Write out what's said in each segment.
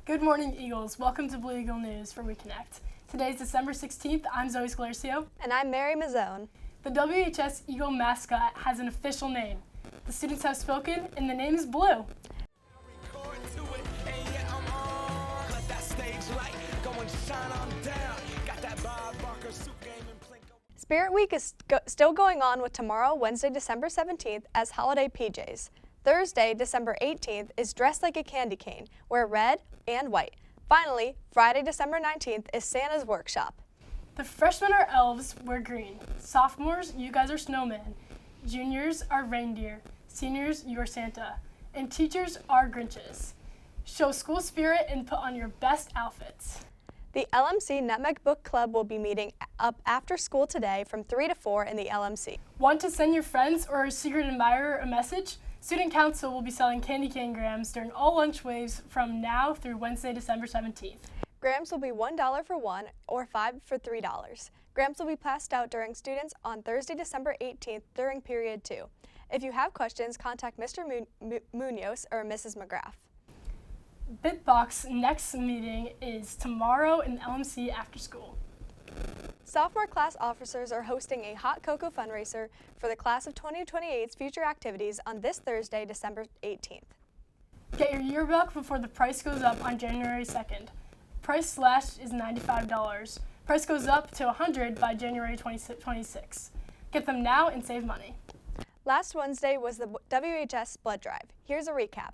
Good morning, Eagles. Welcome to Blue Eagle News for WeConnect. Today is December 16th. I'm Zoey Scalercio. And I'm Mary Mazzzone. The WHS Eagle Mascot has an official name. The students have spoken, and the name is Blue. Spirit Week is still going on with tomorrow, Wednesday, December 17th, as holiday PJs. Thursday, December 18th, is Dressed Like a Candy Cane, wear red and white. Finally, Friday, December 19th, is Santa's Workshop. The freshmen are Elves, wear green. Sophomores, you guys are Snowmen. Juniors are Reindeer. Seniors, you are Santa. And teachers are Grinches. Show school spirit and put on your best outfits. The LMC Nutmeg Book Club will be meeting up after school today from 3 to 4 in the LMC. Want to send your friends or a secret admirer a message? Student Council will be selling candy cane grams during all lunch waves from now through Wednesday, December 17th. Grams will be $1 for one or $5 for $3. Grams will be passed out during students on Thursday, December 18th during period 2. If you have questions, contact Mr. Munoz or Mrs. Mcgrath. Bitbox next meeting is tomorrow in LMC after school. Sophomore class officers are hosting a hot cocoa fundraiser for the class of 2028's future activities on this Thursday, December 18th. Get your yearbook before the price goes up on January 2nd. Price slash is $95. Price goes up to $100 by January 26. Get them now and save money. Last Wednesday was the WHS blood drive. Here's a recap.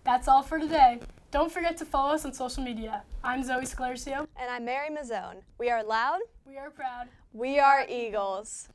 That's all for today. Don't forget to follow us on social media. I'm Zoey Scalercio. And I'm Mary Mazzzone. We are loud. We are proud. We are Eagles.